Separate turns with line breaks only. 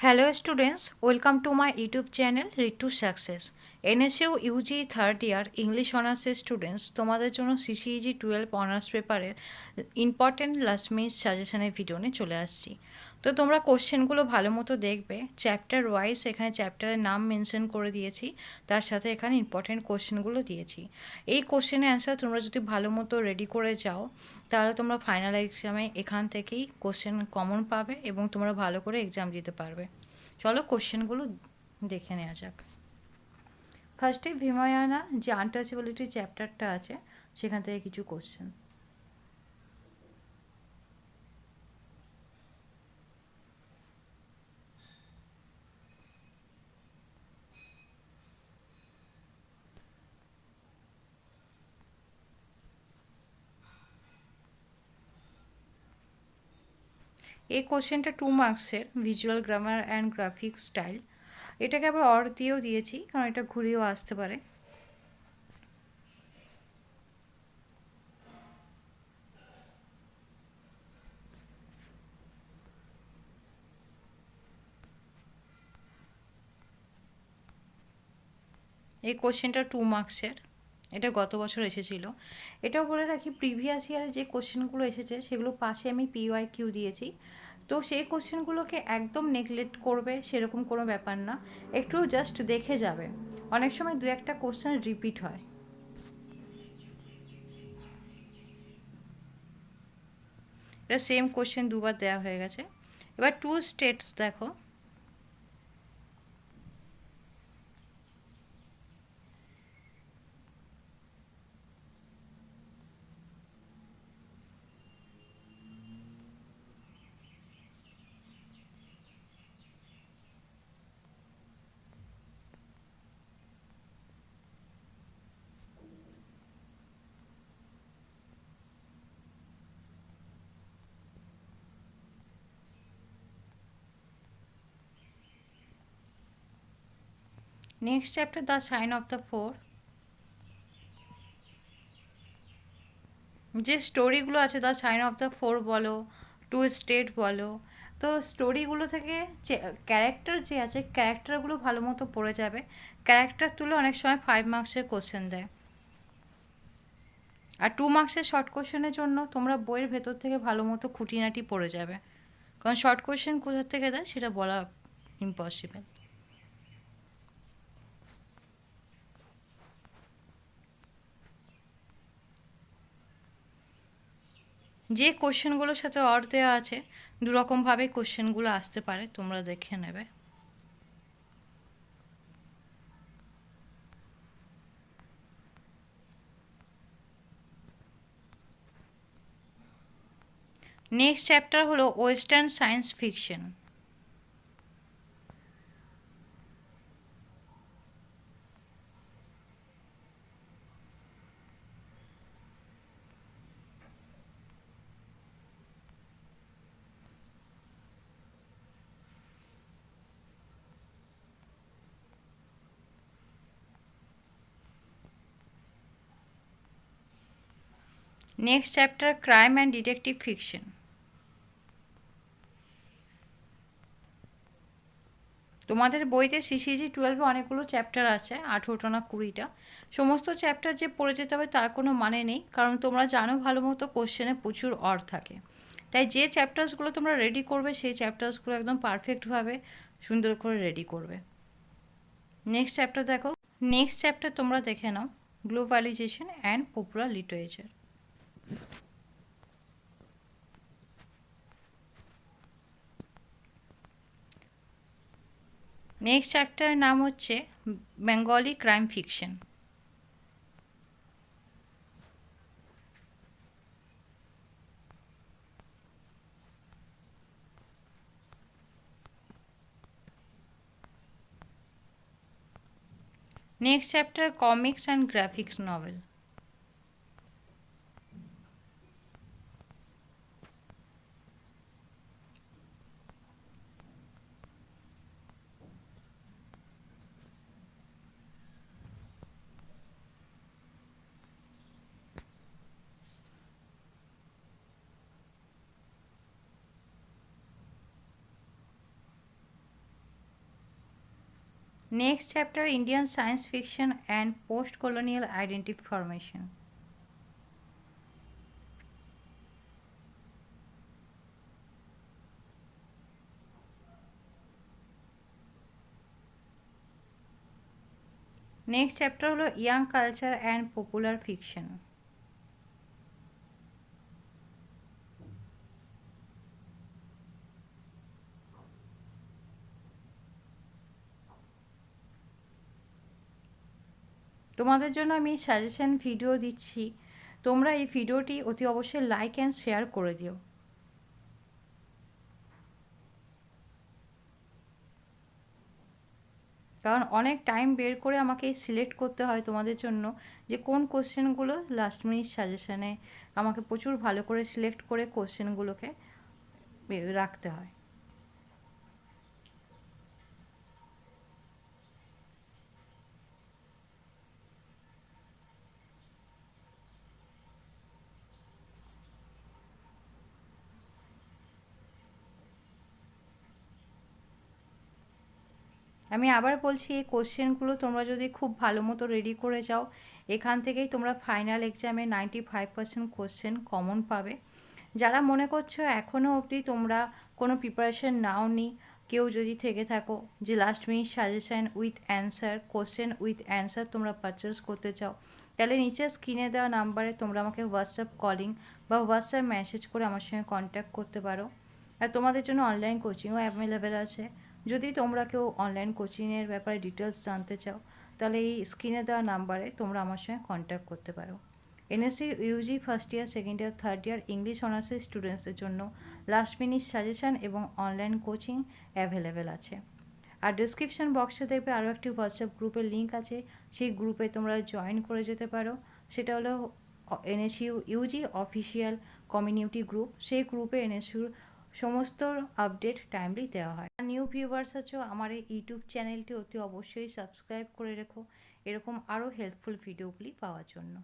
Hello students, welcome to my YouTube channel Read to Success. NSU UG third year English অনার্সের students তোমাদের জন্য CCEG 12 honours পেপারের important last minute সাজেশনের video নিয়ে চলে আসছি। তো তোমরা কোশ্চেনগুলো ভালো মতো দেখবে, চ্যাপ্টার ওয়াইজ এখানে চ্যাপ্টারের নাম মেনশন করে দিয়েছি, তার সাথে এখানে ইম্পর্টেন্ট কোশ্চেনগুলো দিয়েছি। এই কোশ্চেনের অ্যান্সার তোমরা যদি ভালো মতো রেডি করে যাও তাহলে তোমরা ফাইনাল এক্সামে এখান থেকেই কোশ্চেন কমন পাবে এবং তোমরা ভালো করে এক্সাম দিতে পারবে। চলো কোশ্চেনগুলো দেখে নেওয়া যাক। ফার্স্টে ভিমায়ানা যে আনটাচেবিলিটি চ্যাপ্টারটা আছে সেখান থেকে কিছু কোশ্চেন। এই কোশ্চেনটা 2 মার্কসের, visual grammar and graphic style. এটাকে আবার অর দিয়েও দিয়েছি কারণ এটা ঘুরিয়েও আসতে পারে। এই কোশ্চেনটা 2 মার্কসের, এটা গত বছর এসেছিল। এটাও বলে রাখি প্রিভিয়াস ইয়ারে যে কোশ্চেনগুলো এসেছে সেগুলো পাশে আমি PYQ দিয়েছি, তো সেই কোশ্চেনগুলোকে একদম নেগলেক্ট করবে সেরকম কোনো ব্যাপার না, একটু জাস্ট দেখে যাবে। অনেক সময় দু একটা কোশ্চেন রিপিট হয়। এটা সেম কোশ্চেন দুবার দেওয়া হয়ে গেছে। এবার টু স্টেটস দেখো। Next chapter the sign of the four. যে স্টোরিগুলো আছে the sign of the four বলো, টু স্টেট বলো, তো স্টোরিগুলো থেকে ক্যারেক্টার যে আছে ক্যারেক্টারগুলো ভালো মতো পড়ে যাবে। ক্যারেক্টার তুলে অনেক সময় 5 মার্কসের কোশ্চেন দেয়, আর 2 মার্কসের শর্ট কোশ্চেনের জন্য তোমরা বইয়ের ভেতর থেকে ভালো মতো খুঁটিনাটি পড়ে যাবে, কারণ শর্ট কোশ্চেন কোথা থেকে দেয় সেটা বলা ইম্পসিবল। যে কোশ্চেনগুলোর সাথে অর দেওয়া আছে দুরকমভাবে কোশ্চেনগুলো আসতে পারে, তোমরা দেখে নেবে। নেক্সট চ্যাপ্টার হলো western science fiction. Next chapter crime and detective fiction. তোমাদের বইতে CCG 12 অনেকগুলো চ্যাপ্টার আছে, 18টা না 20টা। সমস্ত চ্যাপ্টার যে পড়ে যেতে হবে তার কোনো মানে নেই, কারণ তোমরা জানো ভালো মতো কোশ্চেনে প্রচুর অর থাকে। তাই যে চ্যাপ্টার্সগুলো তোমরা রেডি করবে সেই চ্যাপ্টার্সগুলো একদম পারফেক্টভাবে সুন্দর করে রেডি করবে। নেক্সট চ্যাপ্টার দেখো। নেক্সট চ্যাপ্টার তোমরা দেখে নাও, globalisation and popular literature. Next চ্যাপ্টারের নাম হচ্ছে Bengali crime fiction. Next chapter comics and graphics novel. Next chapter Indian science fiction and post colonial identity formation. Next chapter হলো young culture and popular fiction. তোমাদের জন্য আমি suggestion video দিচ্ছি, তোমরা এই ভিডিওটি অতি অবশ্যই লাইক অ্যান্ড শেয়ার করে দিও। কারণ অনেক টাইম বের করে আমাকে সিলেক্ট করতে হয় তোমাদের জন্য যে কোন কোশ্চেনগুলো লাস্ট মিনিট সাজেশানে আমাকে প্রচুর ভালো করে সিলেক্ট করে কোশ্চেনগুলোকে রাখতে হয়। আমি আবার বলছি, এই কোশ্চেনগুলো তোমরা যদি খুব ভালো মতো রেডি করে যাও, এখান থেকেই তোমরা ফাইনাল এক্সামে 95% কোশ্চেন কমন পাবে। যারা মনে করছো এখনও অবধি তোমরা কোনো প্রিপারেশন নাওনি, কেউ যদি থেকে থাকো যে last minute suggestion with answer, question with answer তোমরা পারচেস করতে চাও, তাহলে নিচে স্ক্রিনে দেওয়া নাম্বারে তোমরা আমাকে হোয়াটসঅ্যাপ কলিং বা হোয়াটসঅ্যাপ মেসেজ করে আমার সঙ্গে কন্ট্যাক্ট করতে পারো। আর তোমাদের জন্য অনলাইন কোচিংও অ্যাভেলেবেল আছে। যদি তোমরা কেউ অনলাইন কোচিংয়ের ব্যাপারে ডিটেলস জানতে চাও, তাহলে এই স্ক্রিনে দেওয়া নাম্বারে তোমরা আমার সঙ্গে কন্ট্যাক্ট করতে পারো। NSC Yuji first year, second year, third year English অনার্সের স্টুডেন্টসদের জন্য লাস্ট মিনিট সাজেশান এবং অনলাইন কোচিং অ্যাভেলেবেল আছে। আর ডিসক্রিপশান বক্সে দেখবে আরও একটি হোয়াটসঅ্যাপ গ্রুপের লিঙ্ক আছে, সেই গ্রুপে তোমরা জয়েন করে যেতে পারো। সেটা হলো NSU UG official community group. সেই গ্রুপে এনএসইউর সমস্ত আপডেট টাইমলি দেওয়া হয়। নিউ ভিউয়ার্স আছো, আমার এই ইউটিউব চ্যানেলটি অতি অবশ্যই সাবস্ক্রাইব করে রেখো এরকম আরও হেল্পফুল ভিডিওগুলি পাওয়ার জন্য।